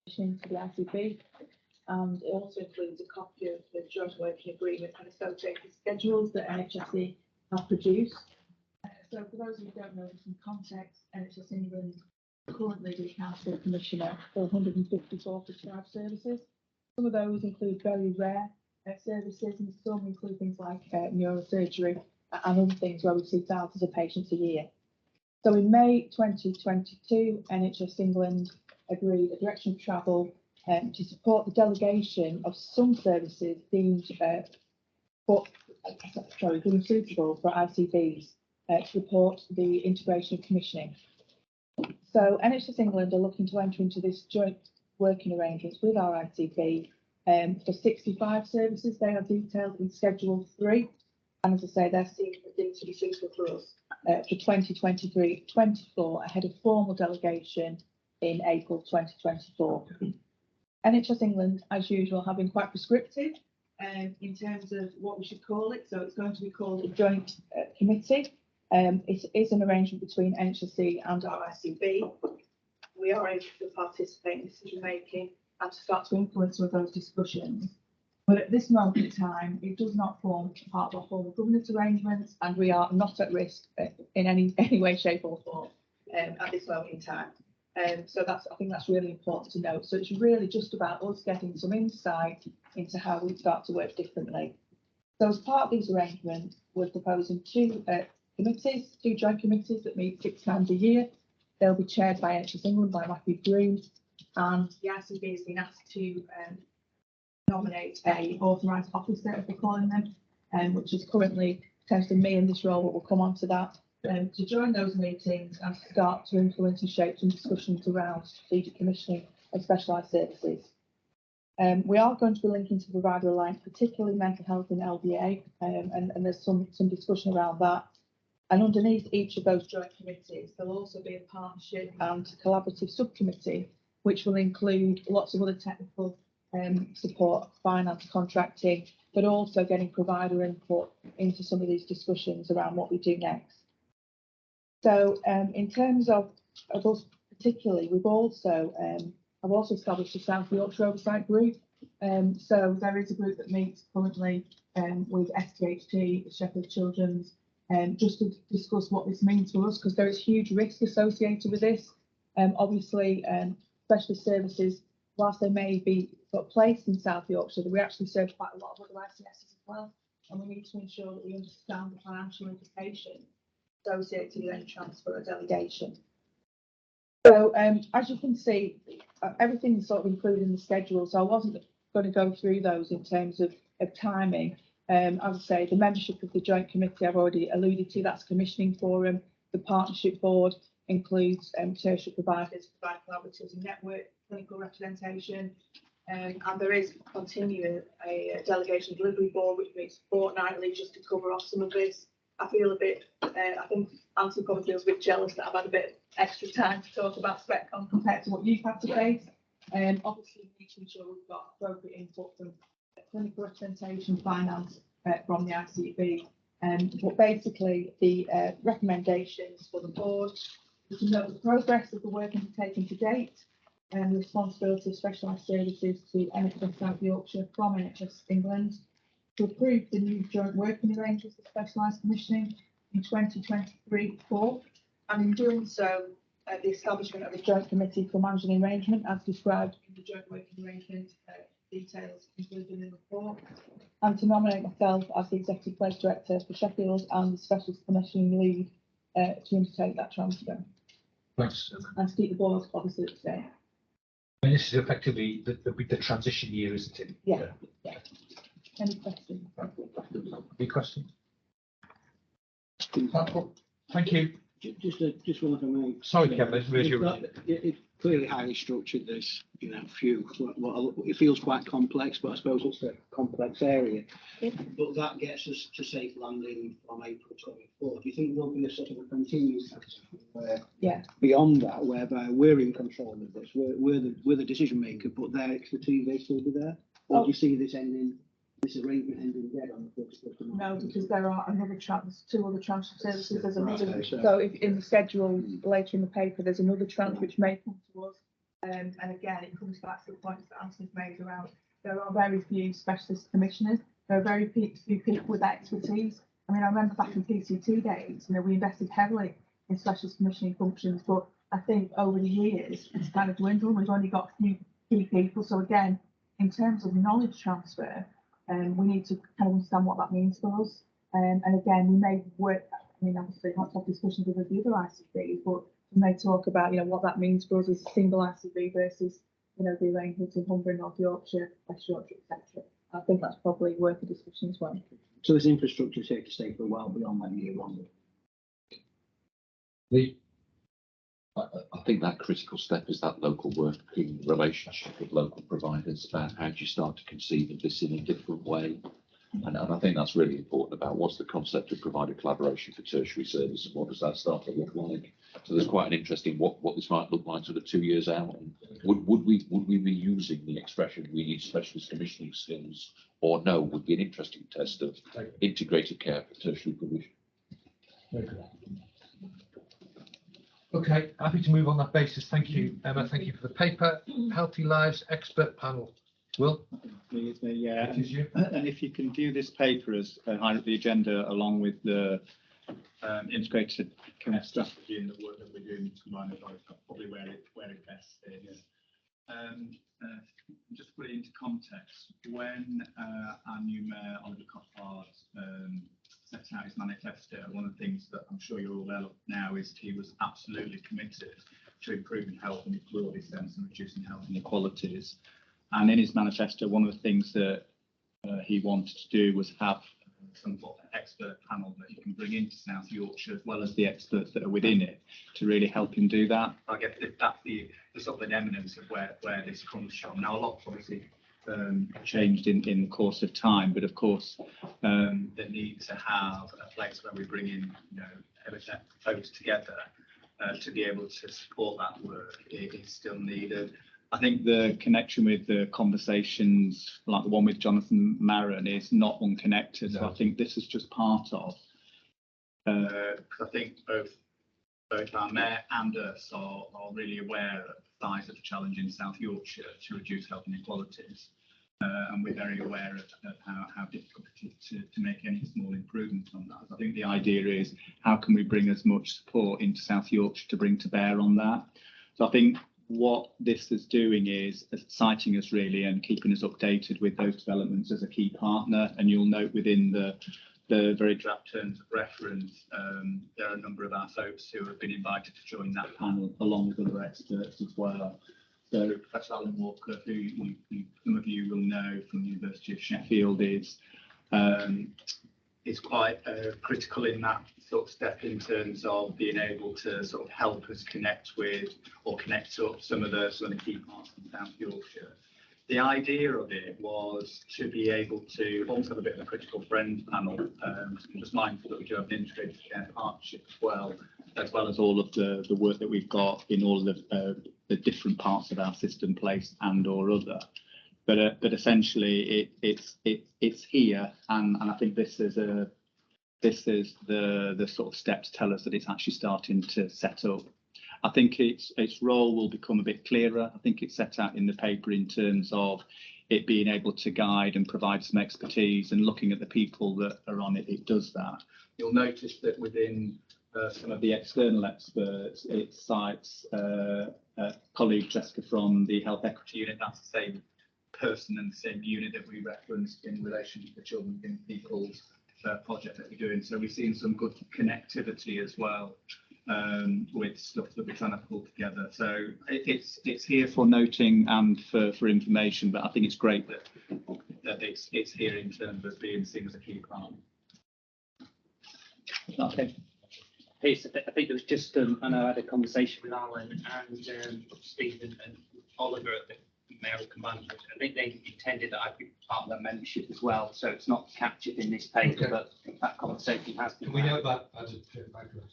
into the ICB, and it also includes a copy of the joint working agreement and associated schedules that NHS have produced. So for those who don't know some context, NHS England currently the Council Commissioner for 154 prescribed services. Some of those include very rare services, and some include things like neurosurgery and other things where we see thousands of patients a year. So in May 2022, NHS England agreed a direction of travel to support the delegation of some services deemed deemed suitable for ICBs to report the integration of commissioning. So NHS England are looking to enter into this joint working arrangements with our ICB for 65 services. They are detailed in Schedule 3, and as I say, they're deemed to be suitable for us for 2023-24 ahead of formal delegation in April 2024. NHS England, as usual, have been quite prescriptive in terms of what we should call it. So it's going to be called a joint committee. It is an arrangement between NHSE and our ICB. We are able to participate in decision making and to start to influence some of those discussions. But at this moment in time, it does not form part of our formal governance arrangements, and we are not at risk in any way, shape or form at this moment in time. So I think that's really important to note. So it's really just about us getting some insight into how we start to work differently. So as part of these arrangements, we're proposing two joint committees that meet 6 times a year. They'll be chaired by NHS England, by Matthew Groom, and the ICB has been asked to nominate a authorised officer, as we're calling them, which is currently potentially me in this role, but we'll come on to that, to join those meetings and start to influence and shape some discussions around strategic commissioning of specialised services. We are going to be linking to provider alliance, particularly mental health and LBA, and there's some discussion around that. And underneath each of those joint committees, there'll also be a partnership and collaborative subcommittee, which will include lots of other technical support, finance, contracting, but also getting provider input into some of these discussions around what we do next. So in terms of us particularly, I've also established a South Yorkshire Oversight Group. So there is a group that meets currently with STHT, Sheffield Children's, just to discuss what this means for us, because there is huge risk associated with this. Obviously, specialist services, whilst they may be sort of placed in South Yorkshire, we actually serve quite a lot of other ICSs as well, and we need to ensure that we understand the financial implications associated with any transfer or delegation. So as you can see, everything is sort of included in the schedule, so I wasn't going to go through those in terms of timing. As I say, the membership of the Joint Committee I've already alluded to, that's commissioning forum. The Partnership Board includes tertiary providers, provide collaboratives and network, clinical representation, and there is continuing a delegation delivery board which meets fortnightly just to cover off some of this. I feel a bit, I think Anthony probably feels a bit jealous that I've had a bit of extra time to talk about SpecCom compared to what you've had to face. Obviously, we need to ensure we've got appropriate input from clinical representation, finance from the ICB. But basically, the recommendations for the board is to note the progress of the work undertaken to date and the responsibility of specialised services to NHS South Yorkshire from NHS England, to approve the new joint working arrangements for specialised commissioning in 2023-4, and in doing so, the establishment of a joint committee for managing arrangement as described in the joint working arrangement details included in the report, and to nominate myself as the Executive Place Director for Sheffield and the Specialist Commissioning Lead to undertake that transfer. Thanks. And to keep the board obviously up to date. And this is effectively the transition year, isn't it? Yeah. Any questions? Any questions? Thank you. Just one if I may. Sorry, Kevin, raise your hand. It's clearly highly structured, this, it feels quite complex, but I suppose it's a complex area. Yeah. But that gets us to safe landing from April 24. Do you think there'll be a sort of a continuous transition where, beyond that, whereby we're in control of this, we're the decision maker, but their expertise they still be there? Or do you see this arrangement ending dead on the 1st of March? No, because there are two other tranche services. There's another, so if in the schedule later in the paper, there's another tranche which may come to us. And again, it comes back to the points that Anthony's made around there are very few specialist commissioners. There are very few people with expertise. I mean, I remember back in PCT days, we invested heavily in specialist commissioning functions, but I think over the years it's kind of dwindled. We've only got a few key people. So again, in terms of knowledge transfer, we need to kind of understand what that means for us. And again, we may work, I mean, obviously not to have discussions with the other ICBs, but we may talk about, what that means for us as a single ICB versus, the arrangements in Humber, North Yorkshire, West Yorkshire, etc. I think that's probably worth a discussion as well. So this infrastructure is here to stay for a while beyond that year one. I think that critical step is that local working relationship with local providers about how do you start to conceive of this in a different way. And I think that's really important about what's the concept of provider collaboration for tertiary service and what does that start to look like. So there's quite an interesting what this might look like sort of 2 years out. And would we be using the expression we need specialist commissioning skills, or no, would be an interesting test of integrated care for tertiary provision. Okay, happy to move on that basis. Thank you, Emma. Thank you for the paper. Healthy Lives Expert Panel. Will? Yeah, It is you. and if you can view this paper as higher up the agenda along with the integrated care strategy and the work that we're doing to combine it, probably where it best is. Just put it into context, when our new Mayor Oliver Coppard set out his manifesto, one of the things that I'm sure you're all aware of now is he was absolutely committed to improving health in its broadest sense and reducing health inequalities. And in his manifesto, one of the things that he wanted to do was have some sort of expert panel that he can bring into South Yorkshire, as well as the experts that are within it, to really help him do that. I guess that's the sort of an eminence of where this comes from. Now, a lot obviously changed in the course of time, but of course, the need to have a place where we bring in, folks together to be able to support that work is still needed. I think the connection with the conversations like the one with Jonathan Maron is not unconnected. No. So I think this is just part of, because I think both our Mayor and us are really aware of the size of the challenge in South Yorkshire to reduce health inequalities. And we're very aware of how difficult it is to make any small improvements on that. So I think the idea is how can we bring as much support into South Yorkshire to bring to bear on that. So I think what this is doing is citing us really and keeping us updated with those developments as a key partner. And you'll note within the very draft terms of reference, there are a number of our folks who have been invited to join that panel along with other experts as well. So Professor Alan Walker, who some of you will know from the University of Sheffield, is quite critical in that sort of step in terms of being able to sort of help us connect with or connect up some of the key parts of South Yorkshire. The idea of it was to be able to almost have a bit of a critical friends panel. I'm just mindful that we do have an integrated care partnership as well as all of the work that we've got in all of the different parts of our system, place and or other. But essentially it's here, and I think this is the sort of step to tell us that it's actually starting to set up. I think its role will become a bit clearer. I think it's set out in the paper in terms of it being able to guide and provide some expertise, and looking at the people that are on it, it does that. You'll notice that within some of the external experts, it cites colleague Jessica from the Health Equity Unit. That's the same person and the same unit that we referenced in relation to the Children and People's project that we're doing. So we've seen some good connectivity as well with stuff that we're trying to pull together. So it's here for noting and for information, but I think it's great that it's here in terms of being seen as a key part. Okay. Piece. I think it was just I know I had a conversation with Alan and Stephen and Oliver at the Mayoral Command. I think they intended that I'd be part of that membership as well, so it's not captured in this paper, okay. But that conversation has been. Can we note that as a background?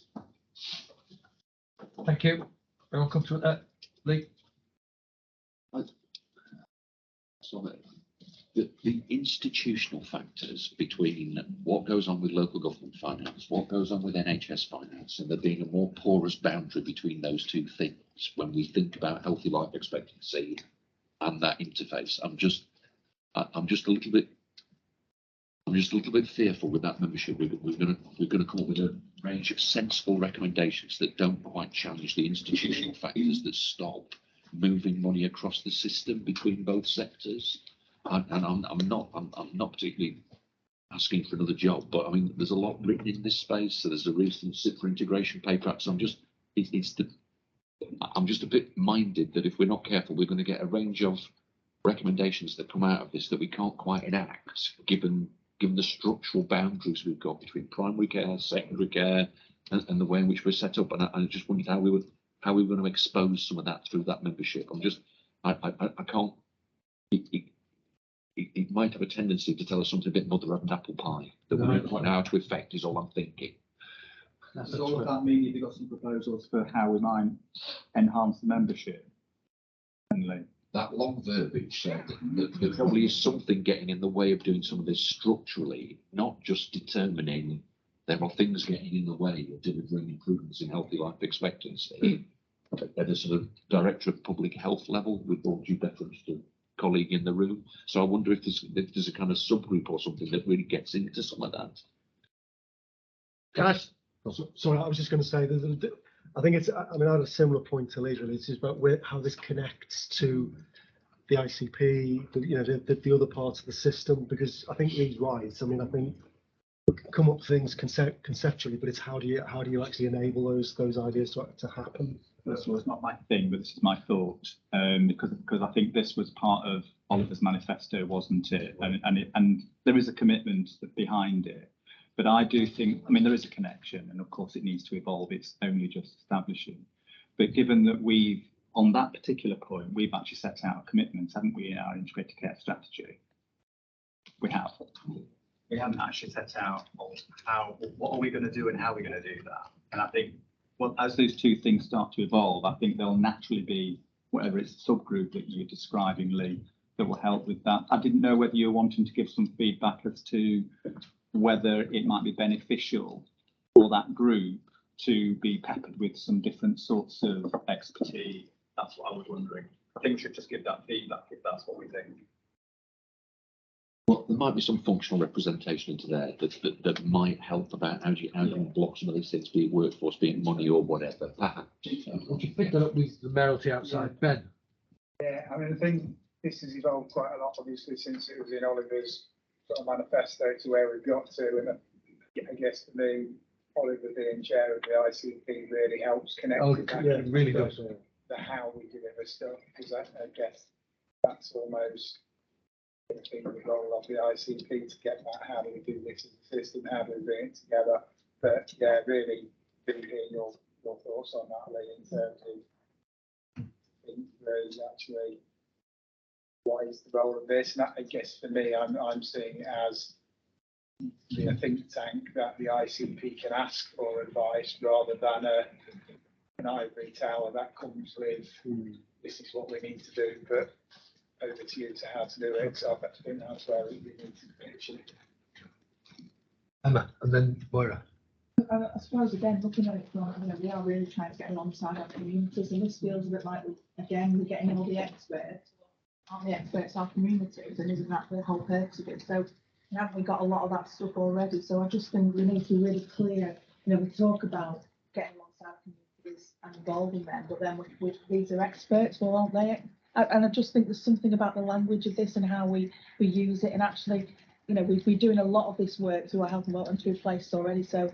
Thank you. Everyone come to Lee. the institutional factors between what goes on with local government finance, what goes on with NHS finance, and there being a more porous boundary between those two things when we think about healthy life expectancy and that interface. I'm just a little bit fearful with that membership. We're going to come up with a range of sensible recommendations that don't quite challenge the institutional factors that stop moving money across the system between both sectors. And I'm not particularly asking for another job, but I mean, there's a lot written in this space. So there's a recent SIP for integration paper. So I'm just a bit minded that if we're not careful, we're going to get a range of recommendations that come out of this that we can't quite enact, given the structural boundaries we've got between primary care, secondary care, and the way in which we're set up. And I just wondered how we were going to expose some of that through that membership. I can't. It might have a tendency to tell us something a bit mother of an apple pie that we don't quite know how to effect, is all I'm thinking. Does all of that mean you've got some proposals for how we might enhance the membership? That long verbiage said that there probably is something getting in the way of doing some of this structurally, not just determining there are things getting in the way of delivering improvements in healthy life expectancy at a sort of director of public health level, with all due deference to colleague in the room. So I wonder if there's a kind of subgroup or something that really gets into some of that. Guys, sorry, I was just going to say that I think it's. I mean, I had a similar point to later. It's about how this connects to the ICP, the other parts of the system. Because I think Lee's right. I mean, I think we can come up with things conceptually, but it's how do you actually enable those ideas to happen? First of all, it's not my thing, but this is my thought, because I think this was part of Oliver's manifesto, wasn't it? And there is a commitment behind it. But I do think, I mean, there is a connection, and of course it needs to evolve. It's only just establishing. But given that on that particular point, we've actually set out a commitment, haven't we, in our integrated care strategy? We have. We haven't actually set out what are we going to do and how we're going to do that. And I think, well, as those two things start to evolve, I think there'll naturally be, whatever it's a subgroup that you're describing, Lee, that will help with that. I didn't know whether you were wanting to give some feedback as to whether it might be beneficial for that group to be peppered with some different sorts of expertise. That's what I was wondering. I think we should just give that feedback if that's what we think. Well, there might be some functional representation into there that might help about how do you block some of these things, be it workforce, be it money or whatever, perhaps. would you pick that up with the mayoralty outside? Ben? Yeah, I mean, I think this has evolved quite a lot, obviously, since it was in Oliver's sort of manifesto to where we've got to. And I guess for me, Oliver being chair of the ICP really helps connect. It really does. The how we deliver stuff, because I guess that's almost the role of the ICP to get that. How do we do this as a system? How do we bring it together? But yeah, really hear your thoughts on that, Lee, in terms of really actually what is the role of this. And I guess for me, I'm seeing it as a think tank that the ICP can ask for advice rather than an ivory tower that comes with this is what we need to do, but over to you to how to do it. So I think that's where we need to finish it. Emma, and then Moira. I suppose again, looking at it from, we are really trying to get alongside our communities, and this feels a bit like, we're getting all the experts. Aren't the experts our communities, and isn't that the whole purpose of it? So haven't we got a lot of that stuff already? So I just think we need to be really clear. We talk about getting alongside communities and involving them, but then these are experts, well, aren't they? And I just think there's something about the language of this and how we use it, and actually, we've been doing a lot of this work through our health and wellness through place already. So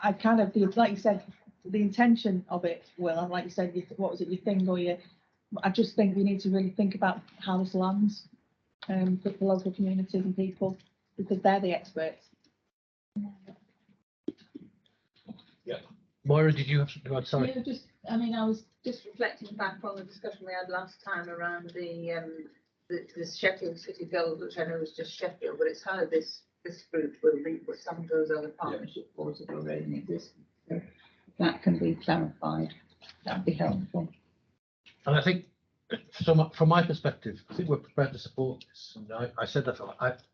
I kind of, like you said, the intention of it, Will, and like you said, what was it, your thing or your, I just think we need to really think about how this lands for the local communities and people, because they're the experts. Yeah. Moira, did you have something to add? Sorry. Yeah, I was just reflecting back on the discussion we had last time around the Sheffield City Goals, which I know is just Sheffield, but it's how this group will link with some of those other partnership boards that are already in existence. So that can be clarified. That'd be helpful. And I think from my perspective, I think we're prepared to support this. And I said that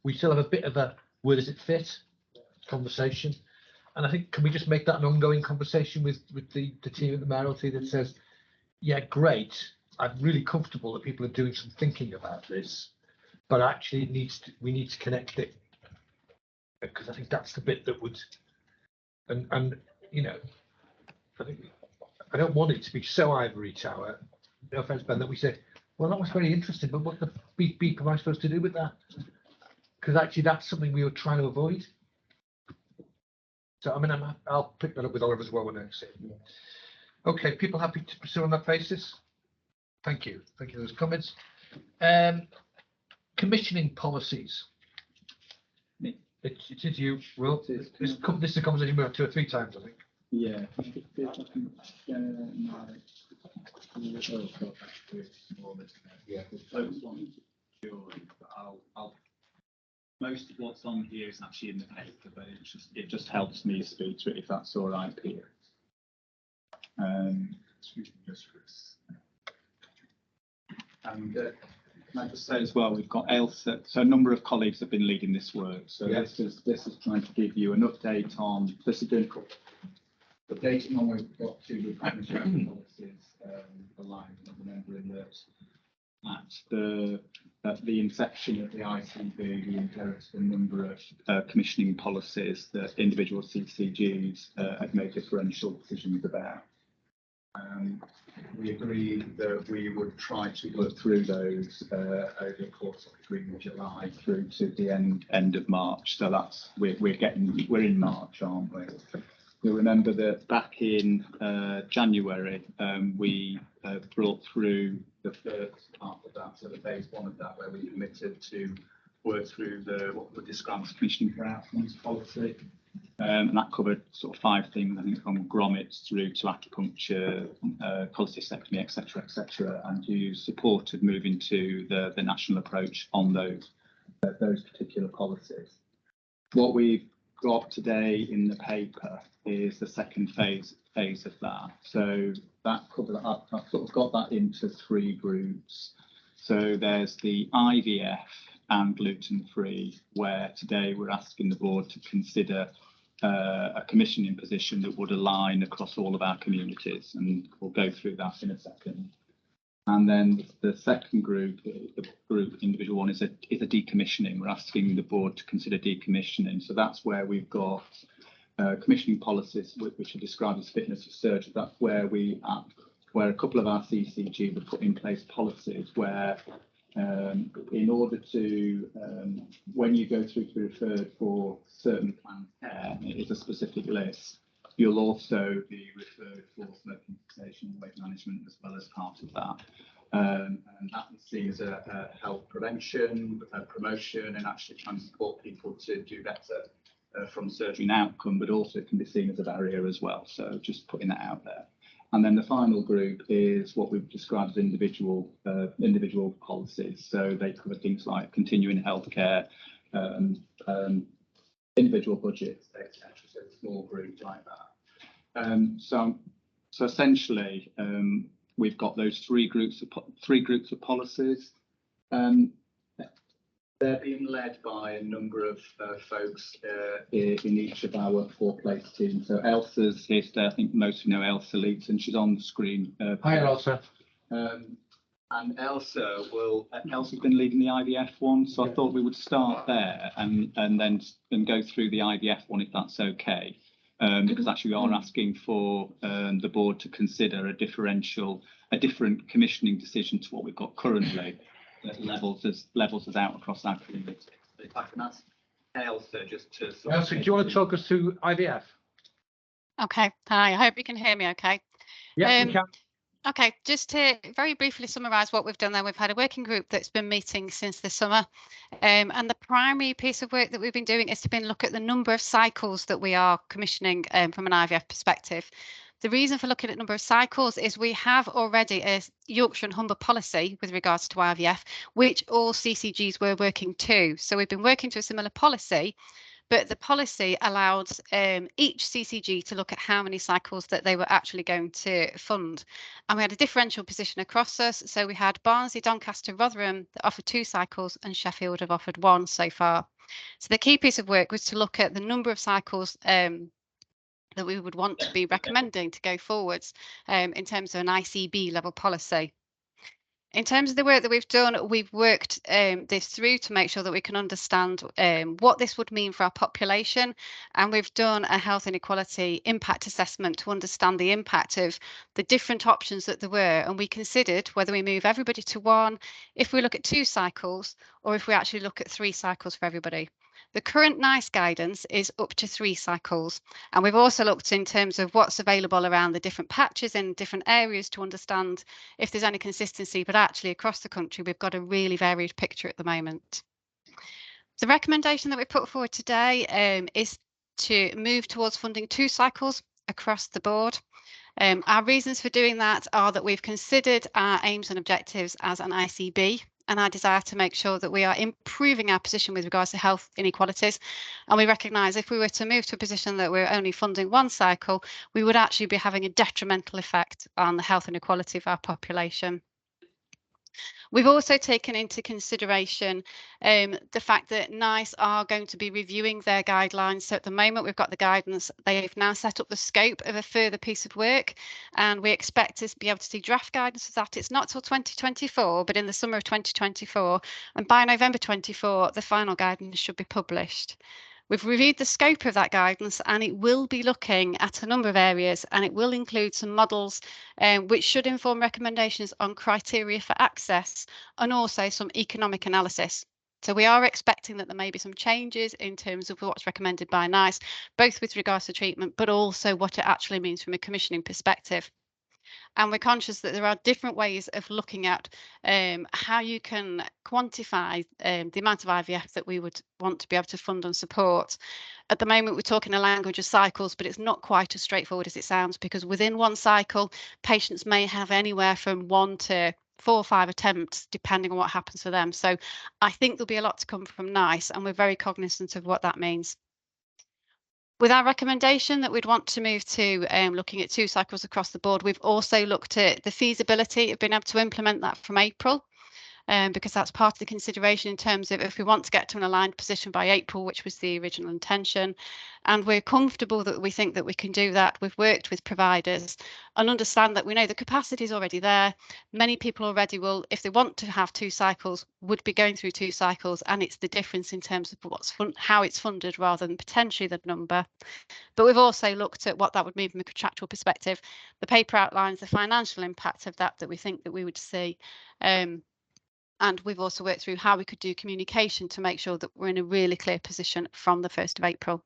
we still have a bit of a where does it fit conversation. And I think, can we just make that an ongoing conversation with the team at the Mayoralty that says, yeah, great, I'm really comfortable that people are doing some thinking about this, but actually we need to connect it, because I think that's the bit that would, and you know, I think I don't want it to be so ivory tower, no offense, Ben, that we say, well, that was very interesting, but what the beep am I supposed to do with that? Because actually that's something we were trying to avoid. So I mean, I'll pick that up with Oliver as well when I see it. Okay, people happy to pursue on that basis? Thank you for those comments. Commissioning policies. It is you, Will. This is a conversation we had 2 or 3 times, I think. Yeah. Most of what's on here is actually in the paper, but it just helps me speak to it, if that's all right, Peter. And can I just say as well, we've got Ailsa, so a number of colleagues have been leading this work. So yes, this is trying to give you an update on this is doing updating on we've got 2 policies aligned, remembering that at the inception of the ICB, we inherited a number of commissioning policies that individual CCGs had made differential decisions about. We agreed that we would try to work through those over the course of between July through to the end of March. So that's we're in March, aren't we? You'll remember that back in January, we brought through the first part of that, so the phase 1 of that, where we committed to work through what we described as commissioning for outcomes policy. And that covered sort of 5 things, I think, from grommets through to acupuncture, cholecystectomy, etc., and you supported moving to the national approach on those particular policies. What we've got today in the paper is the second phase of that. So that covered, I've sort of got that into 3 groups. So there's the IVF and gluten-free, where today we're asking the board to consider a commissioning position that would align across all of our communities, and we'll go through that in a second. And then the second group, the group individual one, is a decommissioning. We're asking the board to consider decommissioning. So that's where we've got commissioning policies which are described as fitness for surgery. That's where where a couple of our CCG would put in place policies where in order to, when you go through to be referred for certain planned care, it is a specific list. You'll also be referred for smoking cessation and weight management as well as part of that. And that is seen as a health prevention, a promotion, and actually trying to support people to do better from surgery and outcome, but also it can be seen as a barrier as well. So just putting that out there. And then the final group is what we've described as individual policies. So they cover things like continuing healthcare, individual budgets, etc. So a small group like that. So essentially, we've got those three groups of policies. They're being led by a number of folks in each of our 4-place teams. So Elsa's here today. I think most of you know Elsa Leeds, and she's on the screen. Hi, Elsa. And Elsa's been leading the IVF one, so I thought we would start there and then go through the IVF one, if that's okay. Because actually we are asking for the board to consider a different commissioning decision to what we've got currently. That levels us out across our community. If I can ask Elsa just to... Elsa, do you want to talk us through IVF? Okay, hi, I hope you can hear me okay. Yeah, we can. Okay, just to very briefly summarise what we've done there, we've had a working group that's been meeting since the summer, and the primary piece of work that we've been doing is to look at the number of cycles that we are commissioning from an IVF perspective. The reason for looking at number of cycles is we have already a Yorkshire and Humber policy with regards to IVF, which all CCGs were working to. So we've been working to a similar policy, but the policy allowed each CCG to look at how many cycles that they were actually going to fund. And we had a differential position across us. So we had Barnsley, Doncaster, Rotherham that offered 2 cycles, and Sheffield have offered 1 so far. So the key piece of work was to look at the number of cycles that we would want to be recommending to go forwards in terms of an ICB level policy. In terms of the work that we've done, we've worked this through to make sure that we can understand what this would mean for our population. And we've done a health inequality impact assessment to understand the impact of the different options that there were. And we considered whether we move everybody to 1, if we look at 2 cycles, or if we actually look at 3 cycles for everybody. The current NICE guidance is up to 3 cycles. And we've also looked in terms of what's available around the different patches in different areas to understand if there's any consistency, but actually across the country, we've got a really varied picture at the moment. The recommendation that we put forward today is to move towards funding 2 cycles across the board. Our reasons for doing that are that we've considered our aims and objectives as an ICB, and our desire to make sure that we are improving our position with regards to health inequalities. And we recognise if we were to move to a position that we're only funding 1 cycle, we would actually be having a detrimental effect on the health inequality of our population. We've also taken into consideration the fact that NICE are going to be reviewing their guidelines. So at the moment, we've got the guidance. They've now set up the scope of a further piece of work, and we expect to be able to see draft guidance of that. It's not till 2024, but in the summer of 2024. And by November 24, the final guidance should be published. We've reviewed the scope of that guidance, and it will be looking at a number of areas, and it will include some models which should inform recommendations on criteria for access and also some economic analysis. So we are expecting that there may be some changes in terms of what's recommended by NICE, both with regards to treatment, but also what it actually means from a commissioning perspective. And we're conscious that there are different ways of looking at how you can quantify the amount of IVF that we would want to be able to fund and support. At the moment, we're talking a language of cycles, but it's not quite as straightforward as it sounds, because within 1 cycle, patients may have anywhere from 1 to 4 or 5 attempts, depending on what happens for them. So I think there'll be a lot to come from NICE, and we're very cognizant of what that means. With our recommendation that we'd want to move to looking at 2 cycles across the board, we've also looked at the feasibility of being able to implement that from April, because that's part of the consideration in terms of if we want to get to an aligned position by April, which was the original intention. And we're comfortable that we think that we can do that. We've worked with providers and understand that we know the capacity is already there. Many people already will, if they want to have 2 cycles, would be going through 2 cycles, and it's the difference in terms of how it's funded rather than potentially the number. But we've also looked at what that would mean from a contractual perspective. The paper outlines the financial impact of that we think that we would see. And we've also worked through how we could do communication to make sure that we're in a really clear position from the 1st of April.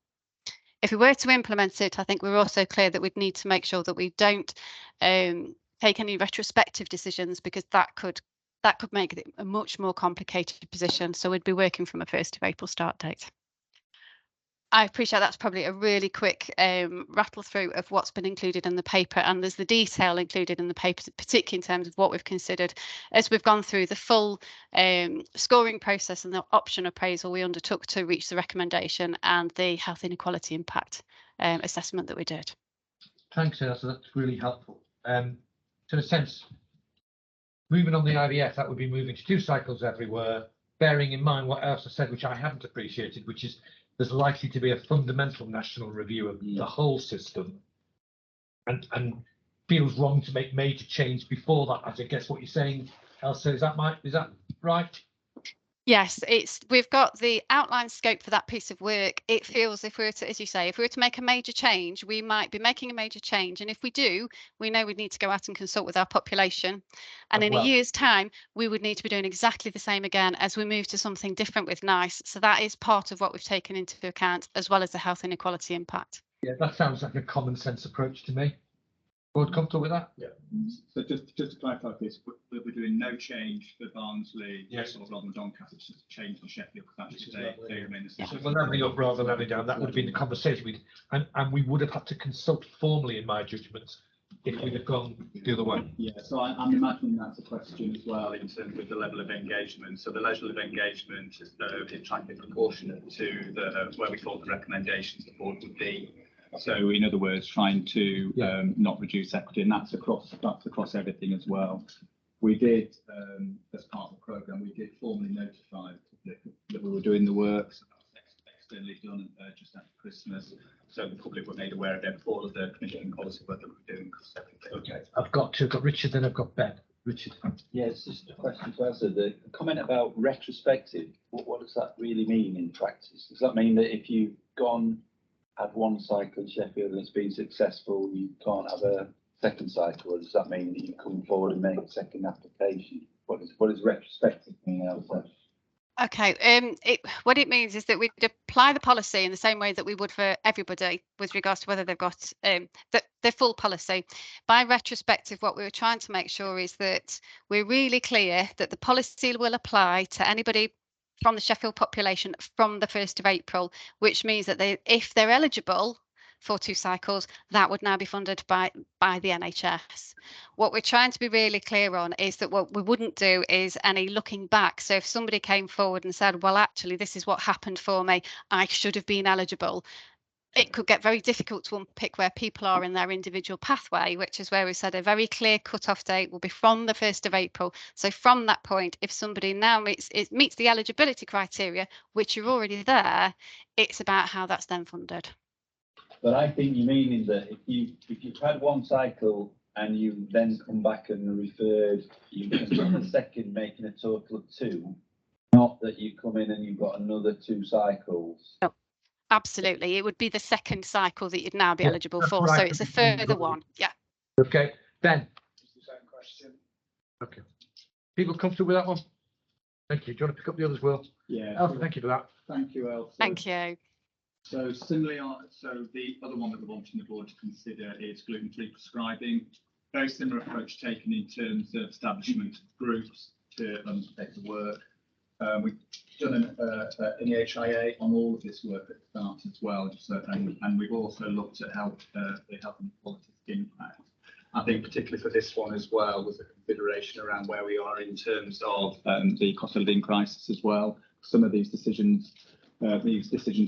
If we were to implement it, I think we're also clear that we'd need to make sure that we don't take any retrospective decisions, because that could make it a much more complicated position. So we'd be working from a 1st of April start date. I appreciate that's probably a really quick rattle through of what's been included in the paper, and there's the detail included in the paper, particularly in terms of what we've considered as we've gone through the full scoring process and the option appraisal we undertook to reach the recommendation, and the health inequality impact assessment that we did. Thanks, Elsa. That's really helpful. So in a sense, moving on the IVF, that would be moving to 2 cycles everywhere, bearing in mind what Elsa said, which I haven't appreciated, which is there's likely to be a fundamental national review of the whole system, and feels wrong to make major change before that. I guess what you're saying, Elsa, is that right? Yes, we've got the outline scope for that piece of work. It feels if we were to, as you say, if we were to make a major change, we might be making a major change. And if we do, we know we'd need to go out and consult with our population. And in a year's time, we would need to be doing exactly the same again as we move to something different with NICE. So that is part of what we've taken into account, as well as the health inequality impact. Yeah, that sounds like a common sense approach to me. Board comfortable with that? Yeah. So just to clarify this, we're doing no change for Barnsley, yes, or Rotherham, Doncaster. It's just a change on Sheffield, because actually they remain the same. So we'll levy up rather than levy down. That would have been the conversation and we would have had to consult formally, in my judgment, if we'd have gone the other way? Yeah, so I'm imagining that's a question as well in terms of the level of engagement. So the level of engagement is trying to be proportionate to where we thought the recommendations the board would be. So in other words, trying to not reduce equity, and that's across everything as well. We did, as part of the programme, we did formally notify the public that we were doing the work. So that was externally done just after Christmas. So the public were made aware of all of the commissioning policy work that we're doing. Okay, I've got Richard, then I've got Ben. Richard. Yeah, it's just a question to answer. The comment about retrospective, what does that really mean in practice? Does that mean that if you've had one cycle in Sheffield and it's been successful, you can't have a second cycle, or does that mean that you come forward and make a second application? What does retrospective mean out there? Okay, what it means is that we apply the policy in the same way that we would for everybody with regards to whether they've got the full policy. By retrospective, what we were trying to make sure is that we're really clear that the policy will apply to anybody from the Sheffield population from the 1st of April, which means that if they're eligible for 2 cycles, that would now be funded by the NHS. What we're trying to be really clear on is that what we wouldn't do is any looking back. So if somebody came forward and said, well, actually, this is what happened for me, I should have been eligible, it could get very difficult to unpick where people are in their individual pathway, which is where we said a very clear cut-off date will be from the 1st of April. So from that point, if somebody now meets the eligibility criteria, which are already there, it's about how that's then funded. But I think you mean that if you've had one cycle and you then come back and referred, you can a second, making a total of 2, not that you come in and you've got another 2 cycles. No, absolutely, it would be the second cycle that you'd now be eligible for. Right. So it's a further one. Yeah. Okay, Ben. It's the same question. Okay. People comfortable with that one? Thank you. Do you want to pick up the others, Will? Yeah. Elsa, thank you for that. Thank you, Elsa. Thank you. So similarly, so the other one that we're wanting the board to consider is gluten-free prescribing. Very similar approach taken in terms of establishment of groups to undertake the work. We've done an EHIA on all of this work at the start as well, and we've also looked at the health and quality impact. I think particularly for this one as well was a consideration around where we are in terms of the cost of living crisis as well. Some of these decisions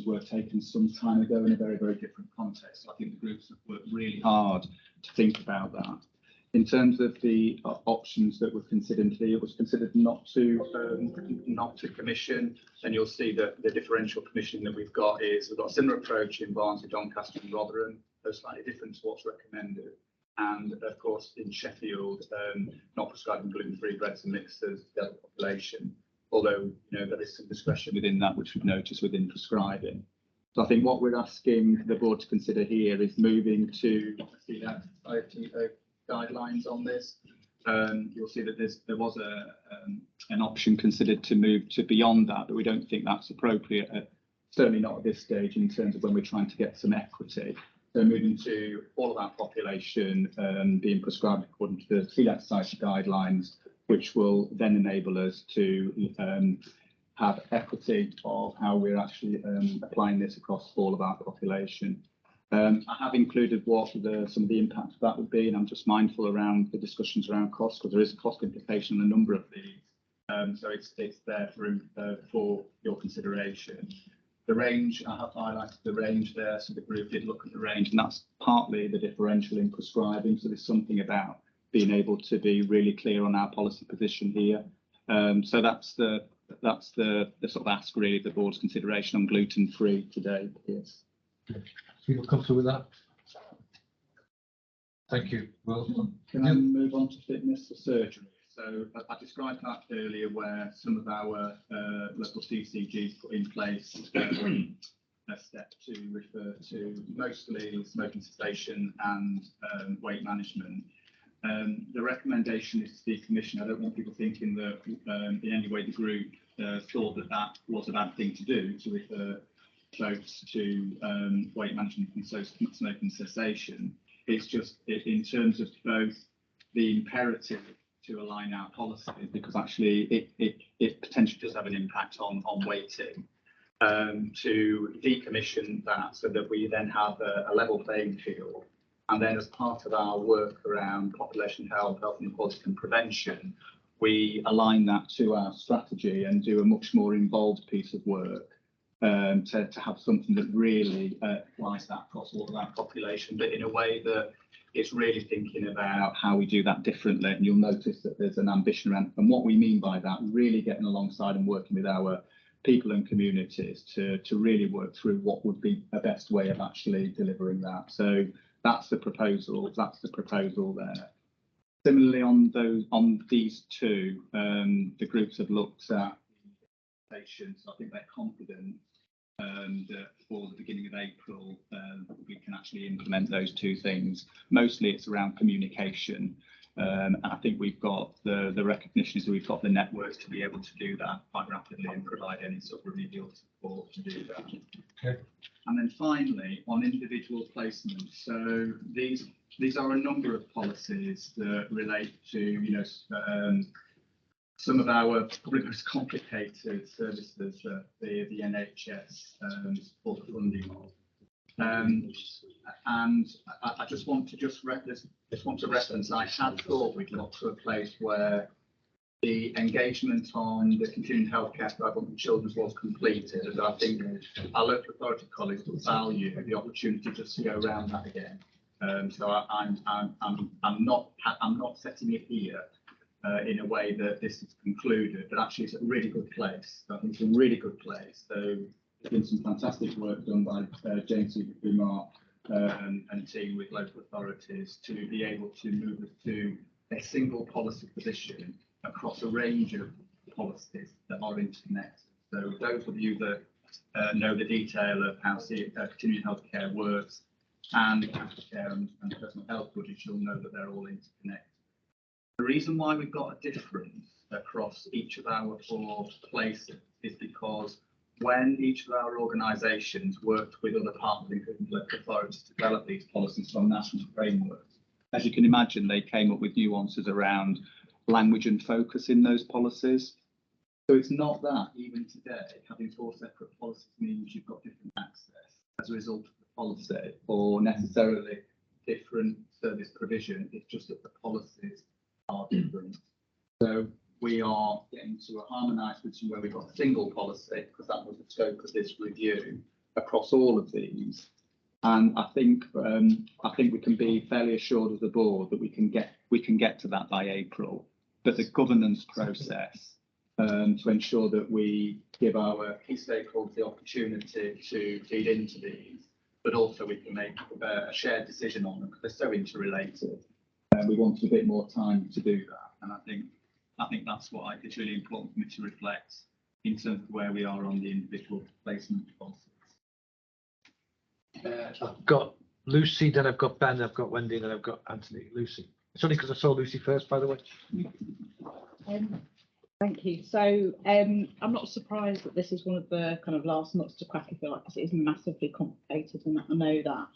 were taken some time ago in a very, very different context. So I think the groups have worked really hard to think about that. In terms of the options that were considered here, it was considered not to commission, and you'll see that the differential commission that we've got a similar approach in Barnsley, Doncaster and Rotherham, though slightly different to what's recommended. And of course in Sheffield, not prescribing gluten-free breads and mixes to the other population. Although there is some discretion within that, which we've noticed within prescribing. So I think what we're asking the board to consider here is moving to celiac society guidelines on this. You'll see that there was an option considered to move to beyond that, but we don't think that's appropriate, certainly not at this stage in terms of when we're trying to get some equity. So moving to all of our population being prescribed according to the celiac society guidelines, which will then enable us to have equity of how we're actually applying this across all of our population. I have included what some of the impact of that would be, and I'm just mindful around the discussions around cost, because there is a cost implication on a number of these. So it's there for your consideration. The range, I have highlighted the range there, so the group did look at the range, and that's partly the differential in prescribing. So there's something about being able to be really clear on our policy position here. So that's the sort of ask really the board's consideration on gluten-free today. Yes. People comfortable with that? Thank you. Well, can I move on to fitness for surgery? So I described that earlier, where some of our local CCGs put in place a step to refer to mostly smoking cessation and weight management. The recommendation is to decommission. I don't want people thinking that in any way the group thought that was a bad thing to do, to refer folks to weight management and smoking cessation. It's just in terms of both the imperative to align our policy, because actually it potentially does have an impact on weighting, to decommission that so that we then have a level playing field And then as part of our work around population health, health inequality and prevention, we align that to our strategy and do a much more involved piece of work to have something that really applies that across all of our population, but in a way that it's really thinking about how we do that differently. And you'll notice that there's an ambition around, and what we mean by that, really getting alongside and working with our people and communities to really work through what would be a best way of actually delivering that. So that's the proposal. That's the proposal there. Similarly, on these two, the groups have looked at patients. I think they're confident that for the beginning of April, we can actually implement those two things. Mostly it's around communication. And I think we've got the recognition is that we've got the networks to be able to do that quite rapidly and provide any sort of remedial support to do that. Okay. And then finally, on individual placements. So these are a number of policies that relate to, you know, some of our probably most complicated services that the NHS support funding of. And I just want to reference, I had thought we'd got to a place where the engagement on the continuing healthcare for adult and children was completed, and I think our local authority colleagues would value the opportunity just to go around that again. So I'm not setting it here in a way that this is concluded, but actually it's a really good place. I think it's a really good place. So there's been some fantastic work done by James Dumar and team with local authorities to be able to move us to a single policy position across a range of policies that are interconnected. So those of you that know the detail of how continuing healthcare works and cancer care and personal health budgets, you'll know that they're all interconnected. The reason why we've got a difference across each of our 4 places is because when each of our organisations worked with other partners, including local authorities, to develop these policies from national frameworks, as you can imagine, they came up with nuances around language and focus in those policies. So it's not that even today, having 4 separate policies means you've got different access as a result of the policy or necessarily different service provision. It's just that the policies are different. So we are getting to a harmonised position where we've got a single policy, because that was the scope of this review across all of these. And I think we can be fairly assured as a board that we can get to that by April. But the governance process to ensure that we give our key stakeholders the opportunity to feed into these, but also we can make a shared decision on them because they're so interrelated. We wanted a bit more time to do that, and I think that's what it's really important for me to reflect in terms of where we are on the individual placement policies. I've got Lucy, then I've got Ben, I've got Wendy, then I've got Anthony. Lucy. It's only because I saw Lucy first, by the way. Thank you. So I'm not surprised that this is one of the kind of last nuts to crack, if you like, because it is massively complicated, and I know that.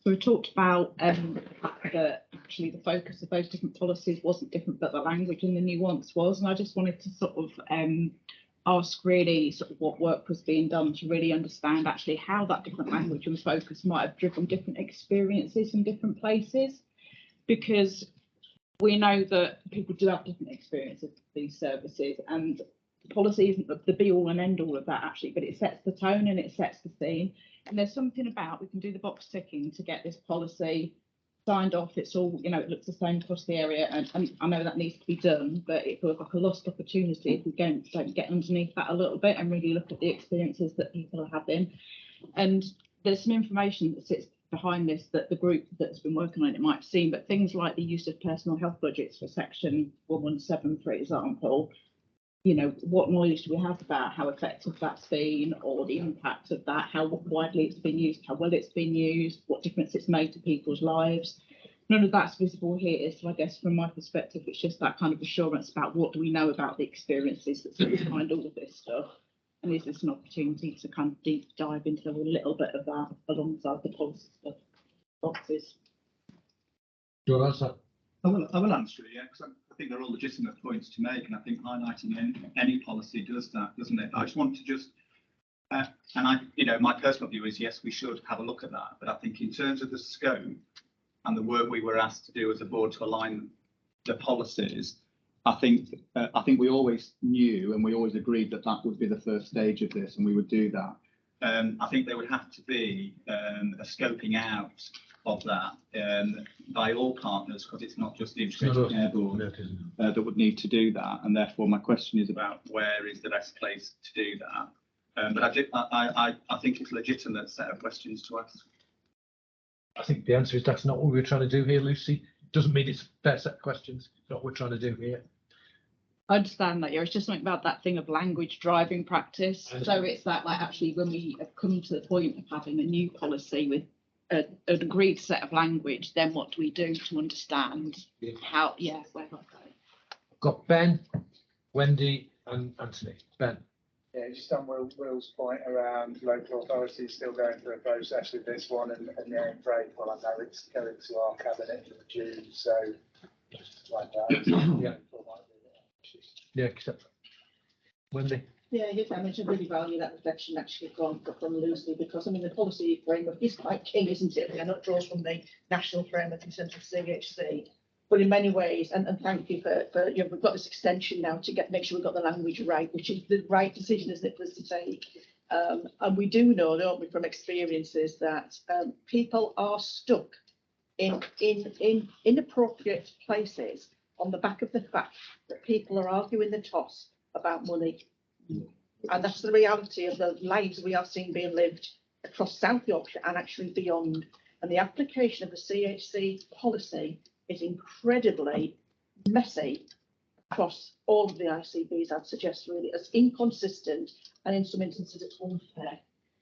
So we talked about the fact that actually the focus of those different policies wasn't different, but the language and the nuance was. And I just wanted to sort of ask really sort of what work was being done to really understand actually how that different language and focus might have driven different experiences in different places. Because we know that people do have different experiences of these services, and the policy isn't the be all and end all of that actually, but it sets the tone and it sets the scene. And there's something about, we can do the box ticking to get this policy signed off. It's all, you know, it looks the same across the area, and I know that needs to be done, but it feels like a lost opportunity if we don't get underneath that a little bit and really look at the experiences that people are having. And there's some information that sits behind this that the group that's been working on it might have seen, but things like the use of personal health budgets for section 117, for example, you know, what knowledge do we have about how effective that's been, or the impact of that, how widely it's been used, how well it's been used, what difference it's made to people's lives? None of that's visible here. So I guess from my perspective, it's just that kind of assurance about what do we know about the experiences that sit behind all of this stuff. And is this an opportunity to kind of deep dive into a little bit of that alongside the policy stuff boxes? Do you want to answer? I will answer it, yeah, because I think they're all legitimate points to make, and I think highlighting any policy does that, doesn't it? I just want to just, and my personal view is yes, we should have a look at that, but I think in terms of the scope, and the work we were asked to do as a board to align the policies, I think we always knew and we always agreed that that would be the first stage of this, and we would do that. I think there would have to be a scoping out of that by all partners, because it's not just the Integrated Care Board that would need to do that, and therefore my question is about where is the best place to do that. But I think it's a legitimate set of questions to ask. I think the answer is that's not what we're trying to do here, Lucy. Doesn't mean it's a fair set of questions. It's not what we're trying to do here. I understand that. Yeah, it's just something about that thing of language driving practice. So it's that, like, actually when we have come to the point of having a new policy with an agreed set of language, then what do we do to understand how, where that goes? Got Ben, Wendy and Anthony. Ben. Yeah, just on Will's point around local authorities still going through a process with this one, and the aim for April, I know it's going to our cabinet in June, so just like that. Yeah, except Wendy. Yeah, I mean, I really value that reflection actually from Lucy, because I mean the policy framework is quite key, isn't it? I know it draws from the national framework in terms of CHC, but in many ways, and thank you for we've got this extension now to make sure we've got the language right, which is the right decision, isn't it, for us to take? And we do know, don't we, from experiences that people are stuck in inappropriate places on the back of the fact that people are arguing the toss about money. And that's the reality of the lives we are seeing being lived across South Yorkshire and actually beyond. And the application of the CHC policy is incredibly messy across all of the ICBs, I'd suggest, really. It's inconsistent, and in some instances it's unfair.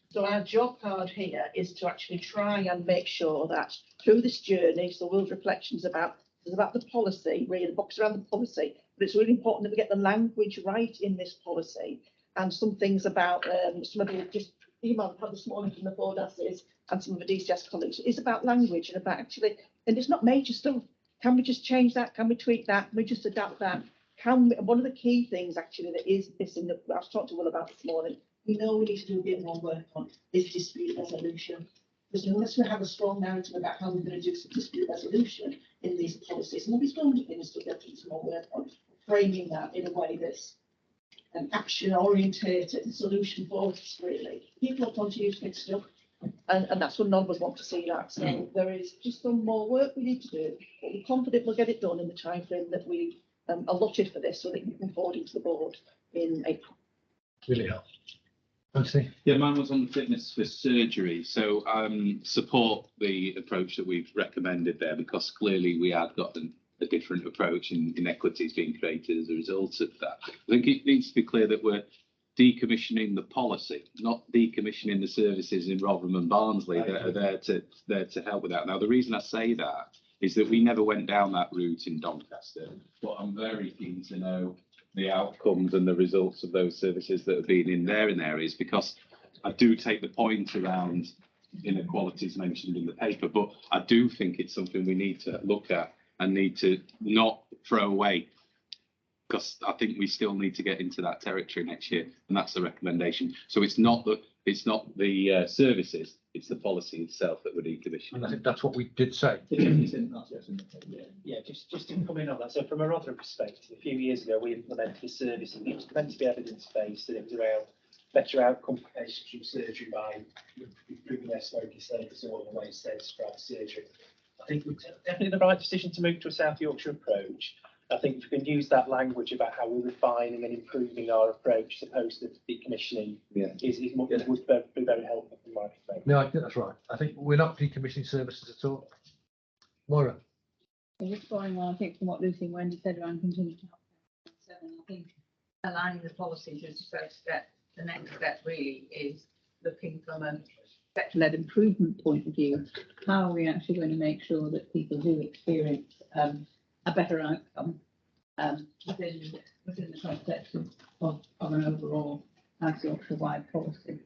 So our job card here is to actually try and make sure that through this journey, so Will's reflections about the policy, really the box around the policy, but it's really important that we get the language right in this policy. And some things about some of the just email I've had this morning from the board asses and some of the DCS colleagues is about language and about actually, and it's not major stuff. Can we just change that? Can we tweak that? Can we just adapt that? One of the key things actually that is missing, that I was talking to Will about this morning, we know we need to do a bit more work on, is dispute resolution. Because unless we have a strong narrative about how we're going to do some dispute resolution in these policies, and there's going to be things to get some more work on, framing that in a way that's an action orientated and solution focused, really. People are continuing to get stuck, and that's what none of us want to see that. So there is just some more work we need to do, but we're confident we'll get it done in the time frame that we allotted for this, so that we can forward into the board in April. Really helps. Anthony? Yeah, mine was on the fitness for surgery. So support the approach that we've recommended there, because clearly we have got a different approach and inequities being created as a result of that. I think it needs to be clear that we're decommissioning the policy, not decommissioning the services in Rotherham and Barnsley that are there to help with that. Now, the reason I say that is that we never went down that route in Doncaster, but I'm very keen to know the outcomes and the results of those services that have been in areas, because I do take the point around inequalities mentioned in the paper, but I do think it's something we need to look at and need to not throw away, because I think we still need to get into that territory next year, and that's the recommendation. So it's not the services, it's the policy itself that we're decommissioning. And I think that's what we did say. Yeah, just to come in on that. So from a Rotherham perspective, a few years ago we implemented a service, and it was meant to be evidence-based, and it was around better outcome for patients from surgery by improving their smoking status or the way status prior to surgery. I think it's definitely the right decision to move to a South Yorkshire approach. I think if we can use that language about how we're refining and improving our approach, as opposed to decommissioning, would be very helpful from my perspective. No, I think that's right. I think we're not decommissioning services at all. Moira? Just following on, I think, from what Lucy and Wendy said around continuing to help. I think aligning the policies is the first step. The next step really is looking from a sector-led improvement point of view. How are we actually going to make sure that people who experience a better outcome within the context of an overall Yorkshire-wide policy?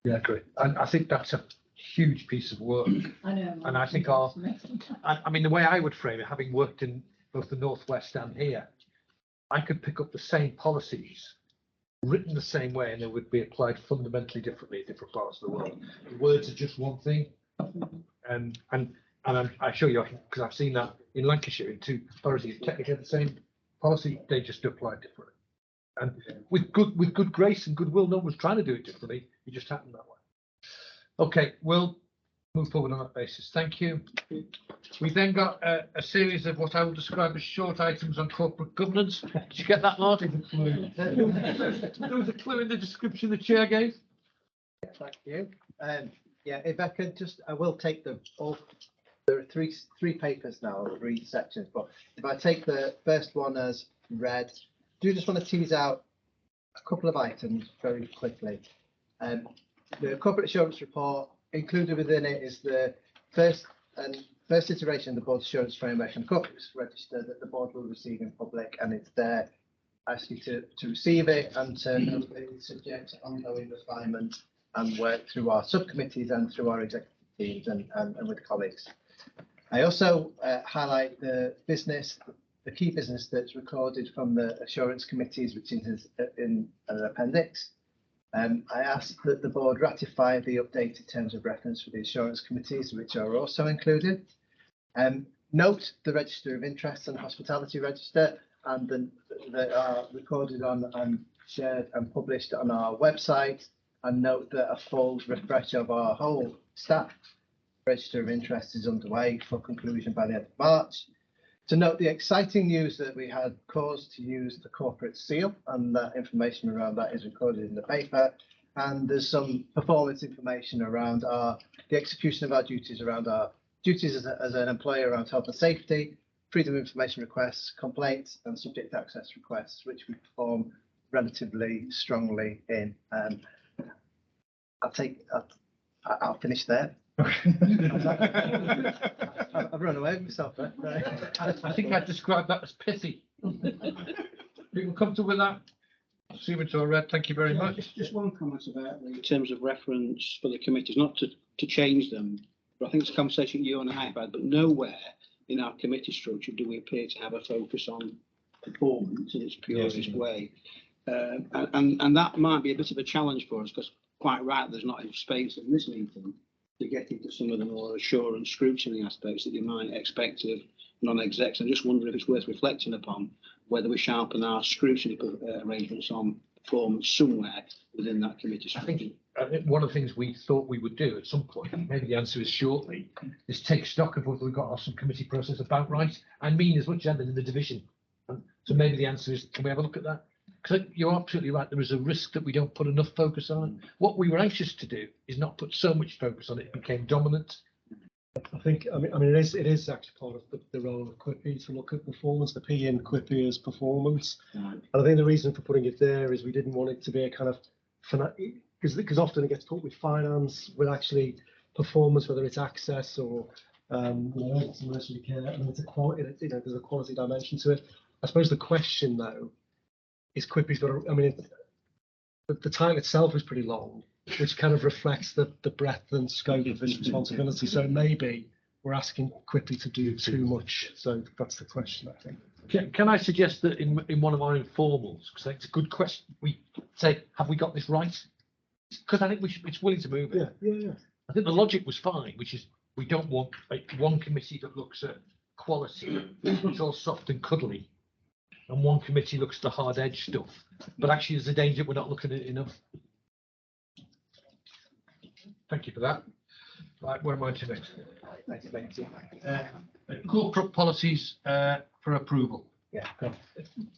Yeah, I agree. And I think that's a huge piece of work. I know. And I think I mean, the way I would frame it, having worked in both the Northwest and here, I could pick up the same policies written the same way, and they would be applied fundamentally differently in different parts of the world. The words are just one thing, and And I assure you, because I've seen that in Lancashire in two authorities, technically the same policy, they just apply differently. And with good grace and goodwill, no one was trying to do it differently. It just happened that way. Okay, we'll move forward on that basis. Thank you. We then got a series of what I would describe as short items on corporate governance. Did you get that, Martin? There was a clue in the description the chair gave. Thank you. Yeah, if I could just, I will take them all. There are three papers now, 3 sections, but if I take the first one as read, do you just want to tease out a couple of items very quickly? The corporate assurance report, included within it is the first iteration of the board assurance framework and corporate register that the board will receive in public, and it's there. I ask you to receive it and to note that it's subject to ongoing refinement and work through our subcommittees and through our executive teams and with colleagues. I also highlight the key business that's recorded from the assurance committees, which is in an appendix. I ask that the board ratify the updated terms of reference for the assurance committees, which are also included. Note the register of interests and hospitality register, and that are recorded on and shared and published on our website. And note that a full refresh of our whole staff register of interest is underway for conclusion by the end of March. To note the exciting news that we had cause to use the corporate seal, and that information around that is recorded in the paper. And there's some performance information around the execution of our duties around our duties as an employer around health and safety, freedom of information requests, complaints, and subject access requests, which we perform relatively strongly in. I'll finish there. I've run away with myself there. I think I'd describe that as pithy. People comfortable with that? Assuming it's all right, thank you very much. Just one comment about in terms of reference for the committees, not to change them, but I think it's a conversation you and I have had, but nowhere in our committee structure do we appear to have a focus on performance in its purest way. And that might be a bit of a challenge for us, because quite right, there's not enough space in this meeting to get into some of the more assurance scrutiny aspects that you might expect of non-execs. I just wonder if it's worth reflecting upon whether we sharpen our scrutiny arrangements on performance somewhere within that committee structure. I think one of the things we thought we would do at some point, maybe the answer is shortly, is take stock of whether we've got our subcommittee process about right. I mean, as much as in the division. So maybe the answer is, can we have a look at that? Because you're absolutely right, there is a risk that we don't put enough focus on it. What we were anxious to do is not put so much focus on it, it became dominant. I think, I mean, it is actually part of the role of QIPI to look at performance, the P in QIPI as performance. And I think the reason for putting it there is we didn't want it to be a kind of, because often it gets put with finance, with actually performance, whether it's access or emergency care. I mean, it's a quality, there's a quality dimension to it. I suppose the question though is QIPI's got. I mean, the title itself is pretty long, which kind of reflects the breadth and scope of its responsibility. So maybe we're asking QIPI to do too much. So that's the question, I think. Can I suggest that in one of our informals, because it's a good question, we say, have we got this right? Because I think it's willing to move it. Yeah. I think the logic was fine, which is we don't want one committee that looks at quality, it's all soft and cuddly, and one committee looks at the hard edge stuff. But actually, there's a danger we're not looking at it enough. Thank you for that. Right, where am I to next? Corporate policies for approval. Yeah.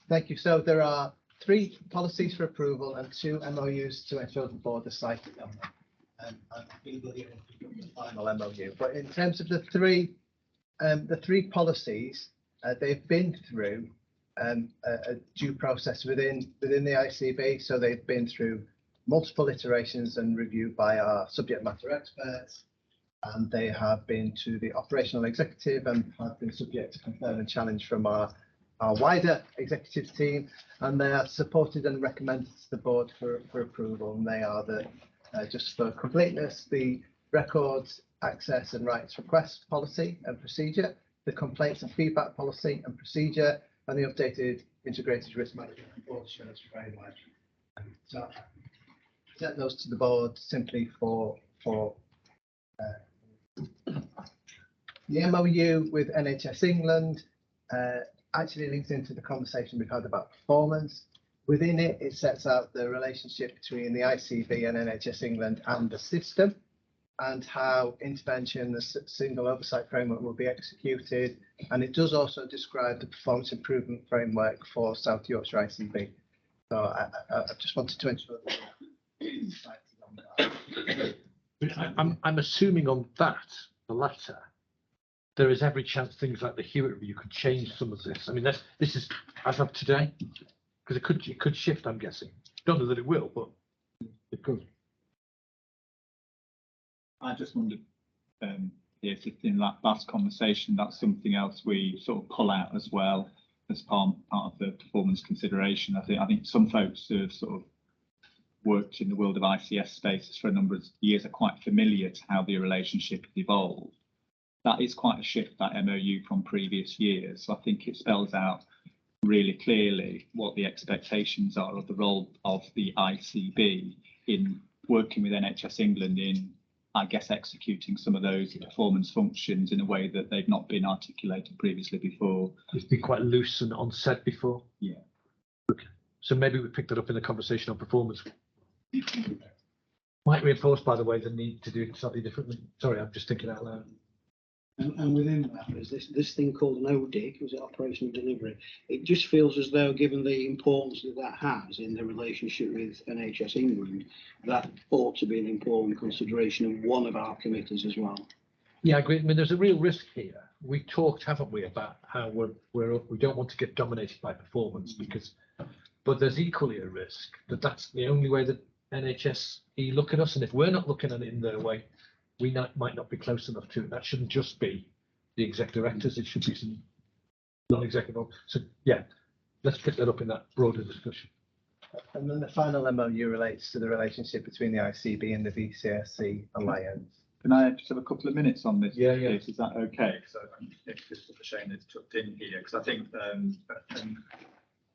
Thank you. So there are 3 policies for approval and 2 MOUs to ensure the board is cited on them. And we will get the final MOU. But in terms of the three policies, they've been through a due process within the ICB. So they've been through multiple iterations and review by our subject matter experts, and they have been to the operational executive and have been subject to confirm and challenge from our wider executive team, and they are supported and recommended to the board for approval. And they are just for completeness, the records, access and rights request policy and procedure, the complaints and feedback policy and procedure, and the updated integrated risk management and board assurance framework. So present those to the board simply for The MOU with NHS England actually links into the conversation we've had about performance. Within it, it sets out the relationship between the ICB and NHS England and the system, and how intervention, the single oversight framework, will be executed. And it does also describe the performance improvement framework for South Yorkshire ICB. So I just wanted to ensure that. I'm assuming on that, the latter, there is every chance things like the Hewitt review could change some of this. I mean, this is as of today, because it could shift, I'm guessing. Don't know that it will, but it could. I just wondered, if in that last conversation, that's something else we sort of pull out as well as part of the performance consideration. I think some folks who have sort of worked in the world of ICS spaces for a number of years are quite familiar to how the relationship has evolved. That is quite a shift, that MOU from previous years. So I think it spells out really clearly what the expectations are of the role of the ICB in working with NHS England in, I guess, executing some of those performance functions in a way that they've not been articulated previously before. It's been quite loose and unsaid before. Yeah. Okay. So maybe we picked that up in the conversation on performance. Might reinforce, by the way, the need to do it slightly differently. Sorry, I'm just thinking out loud. And within that is this thing called an ODIG, was it operational delivery? It just feels as though, given the importance that has in the relationship with NHS England, that ought to be an important consideration of one of our committees as well. Yeah, I agree. I mean, there's a real risk here. We talked, haven't we, about how we don't want to get dominated by performance, but there's equally a risk that that's the only way that NHS look at us, and if we're not looking at it in their way, we might not be close enough to it. That shouldn't just be the exec directors, it should be some non-executive. So yeah, let's pick that up in that broader discussion. And then the final MOU relates to the relationship between the ICB and the VCSC Alliance. Can I just have a couple of minutes on this? Yeah, yeah. Is that okay? So it's just a shame that it's tucked in here, because I think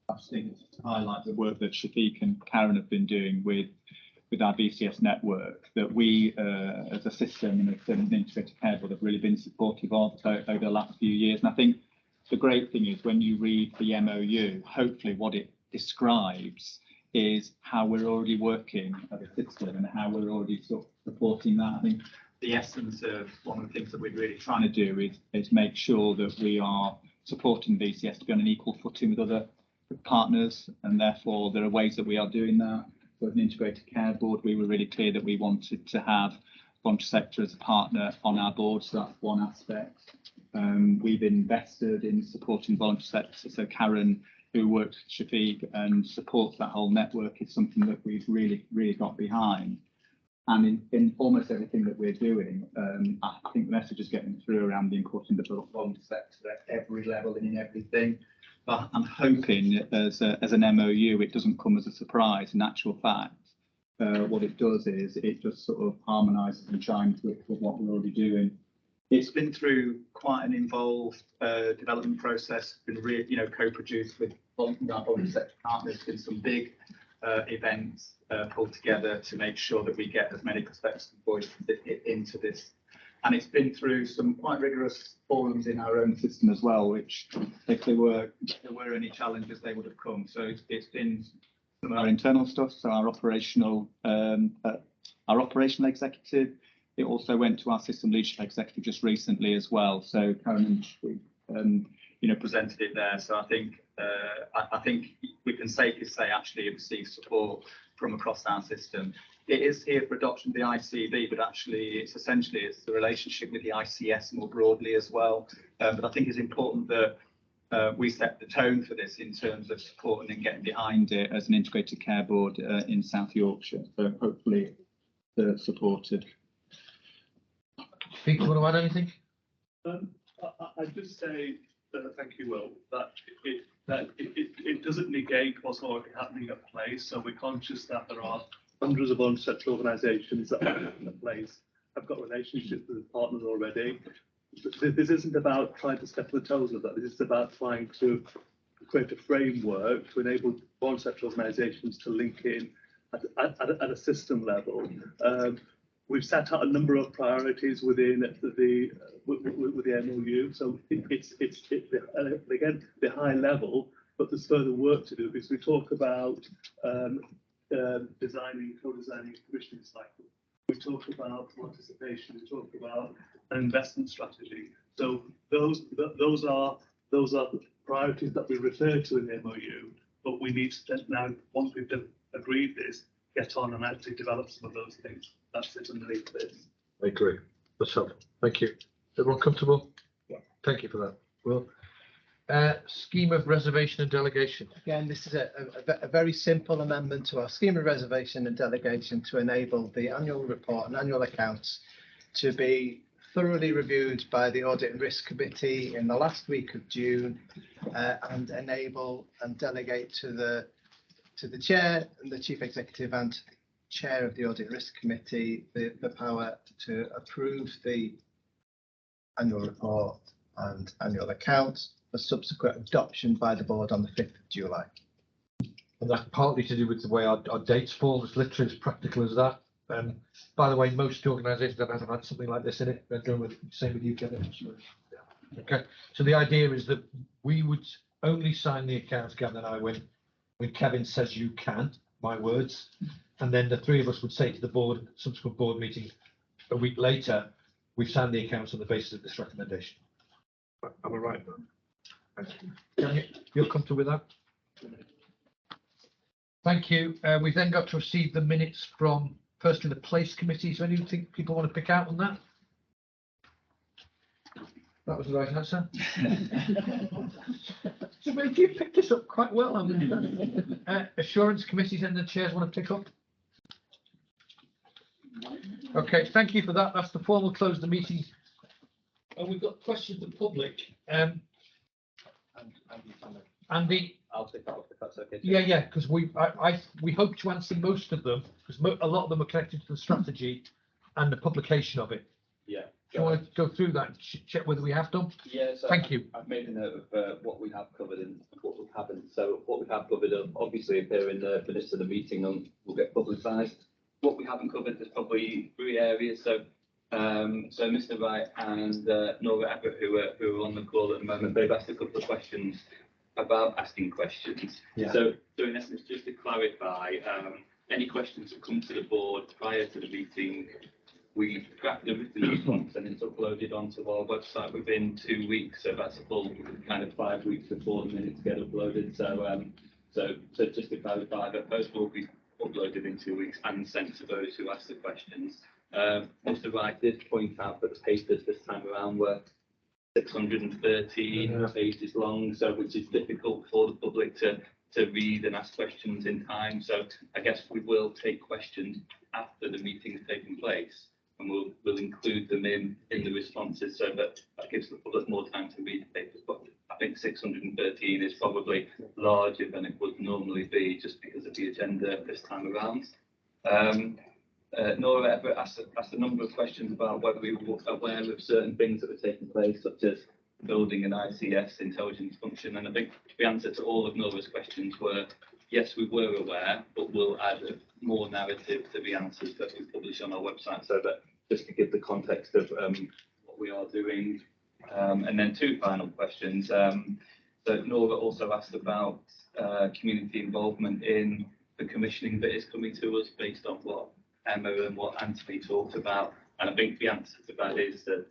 I think to highlight the work that Shafiq and Karen have been doing with our VCS network, that we as a system and as an integrated care board have really been supportive of over the last few years. And I think the great thing is when you read the MOU, hopefully what it describes is how we're already working as a system and how we're already sort of supporting that. I think the essence of one of the things that we're really trying to do is make sure that we are supporting VCS to be on an equal footing with other partners, and therefore there are ways that we are doing that. For an integrated care board, we were really clear that we wanted to have voluntary sector as a partner on our board, so that's one aspect. We've invested in supporting voluntary sector, so Karen, who works with Shafiq and supports that whole network, is something that we've really got behind. And in almost everything that we're doing, I think the message is getting through around the importance of the voluntary sector at every level and in everything. But I'm hoping as an MOU, it doesn't come as a surprise. In actual fact, what it does is it just sort of harmonises and chimes with what we're already doing. It's been through quite an involved development process, been co-produced with our voluntary sector partners, been some big events pulled together to make sure that we get as many perspectives and voices into this. And it's been through some quite rigorous forums in our own system as well, which if there were any challenges, they would have come. So it's been some of our internal stuff, so our operational executive. It also went to our system leadership executive just recently as well. So Karen presented it there. So I think we can safely say actually it received support from across our system. It is here for adoption of the ICB, but actually it's the relationship with the ICS more broadly as well. But I think it's important that we set the tone for this in terms of supporting and getting behind it as an integrated care board in South Yorkshire. So hopefully they're supported. Pete, do you want to add anything? I'd just say, thank you, Will, that it doesn't negate what's already happening at place. So we're conscious that there are hundreds of voluntary organisations that are in place. I've got relationships with partners already. This isn't about trying to step on the toes of that. This is about trying to create a framework to enable voluntary organisations to link in at a system level. We've set out a number of priorities within the with the MOU. So again, the high level, but there's further work to do because we talk about designing, co-designing a commissioning cycle. We talk about participation. We talk about an investment strategy. So those are the priorities that we refer to in the MOU. But we need to now, once we've agreed this, get on and actually develop some of those things. That's it underneath this. I agree. That's helpful. Thank you. Everyone comfortable? Yeah. Thank you for that. Well, scheme of reservation and delegation. Again, this is a very simple amendment to our scheme of reservation and delegation to enable the annual report and annual accounts to be thoroughly reviewed by the Audit and Risk Committee in the last week of June, and enable and delegate to the chair and the chief executive and chair of the Audit and Risk Committee the power to approve the annual report and annual accounts for subsequent adoption by the board on the 5th of July. And that's partly to do with the way our dates fall. It's literally as practical as that. By the way, most organisations have had something like this in it. They're doing the same with you, Kevin. Okay. So the idea is that we would only sign the accounts, Gavin and I, when Kevin says you can, my words, and then the three of us would say to the board, subsequent board meeting a week later, we've signed the accounts on the basis of this recommendation. Am I right? You're comfortable with that? Thank you. We've then got to receive the minutes from, firstly, the place committee. Is there anything people want to pick out on that? That was the right answer. So you picked this up quite well. Assurance committees and the chairs want to pick up. Okay, thank you for that. That's the formal close of the meeting. And we've got questions of the public. Andy, I'll pick that up if that's okay. yeah, because we hope to answer most of them because a lot of them are connected to the strategy and the publication of it. Yeah. Do you want to go through that and check whether we have done? Yeah, so thank you. I've made a note of what we have covered and what we haven't. So what we have covered obviously appear in the minutes of the meeting and will get publicised. What we haven't covered is probably 3 areas. So Mr. Wright and Nora Everett, who are on the call at the moment, they've asked a couple of questions about asking questions. Yeah. So in essence, just to clarify, any questions that come to the board prior to the meeting, we drafted a written response and it's uploaded onto our website within 2 weeks. So that's a full kind of 5 weeks before the minutes get uploaded. So just to clarify, that those will be uploaded in 2 weeks and sent to those who ask the questions. Mr. Wright did point out that the papers this time around were 613 pages long, so which is difficult for the public to read and ask questions in time. So I guess we will take questions after the meeting has taken place, and we'll include them in the responses, so that gives the public more time to read the papers. But I think 613 is probably larger than it would normally be, just because of the agenda this time around. Nora Everett asked a number of questions about whether we were aware of certain things that were taking place, such as building an ICS intelligence function. And I think the answer to all of Nora's questions were, yes, we were aware, but we'll add more narrative to the answers that we publish on our website, so that just to give the context of what we are doing. And then 2 final questions. So Nora also asked about community involvement in the commissioning that is coming to us, based on what Emma and what Anthony talked about. And I think the answer to that is that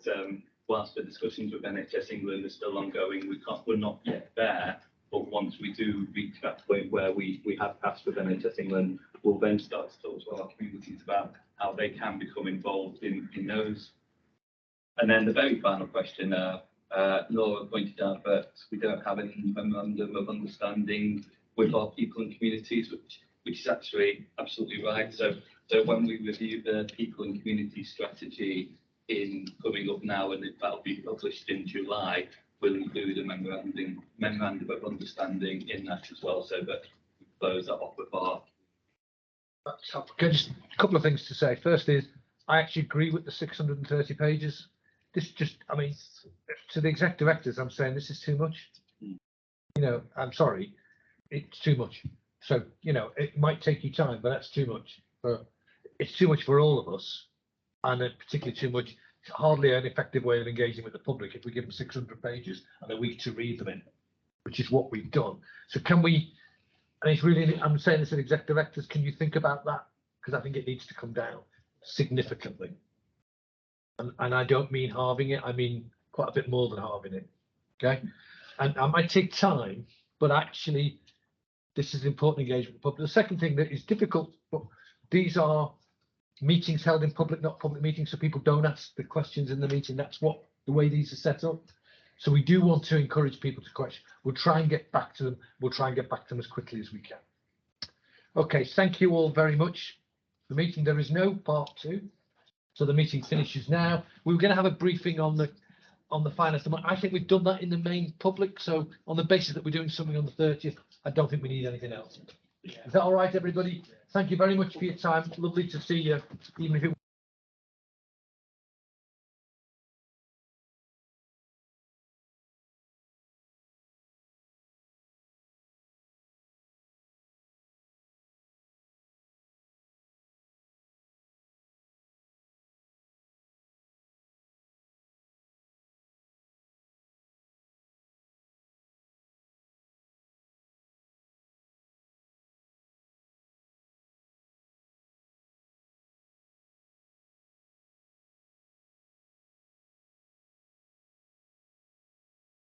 whilst the discussions with NHS England are still ongoing, we're not yet there. But once we do reach that point where we have passed with NHS England, we'll then start to talk to our communities about how they can become involved in those. And then the very final question, Laura pointed out that we don't have any memorandum of understanding with our people and communities, which is actually absolutely right. So when we review the people and community strategy coming up now, and that'll be published in July, we'll include a memorandum of understanding in that as well, so that we close that off with our. Just a couple of things to say. First is, I actually agree with the 630 pages. This just, I mean, to the exec directors, I'm saying this is too much. You know, I'm sorry, it's too much. So, you know, it might take you time, but that's too much. It's too much for all of us, and particularly too much hardly an effective way of engaging with the public if we give them 600 pages and a week to read them in, which is what we've done. So can we, and it's really, I'm saying this as exec directors, can you think about that? Because I think it needs to come down significantly. And I don't mean halving it, I mean quite a bit more than halving it. Okay. And I might take time, but actually, this is important engagement with the public. The second thing that is difficult, but these are meetings held in public, not public meetings, so people don't ask the questions in the meeting. That's what the way these are set up. So we do want to encourage people to question. We'll try and get back to them. We'll try and get back to them as quickly as we can. Okay, thank you all very much. The meeting, there is no part 2. So the meeting finishes now. We were going to have a briefing on the finance. I think we've done that in the main public. So on the basis that we're doing something on the 30th, I don't think we need anything else. Is that all right, everybody? Thank you very much for your time. Lovely to see you, even if it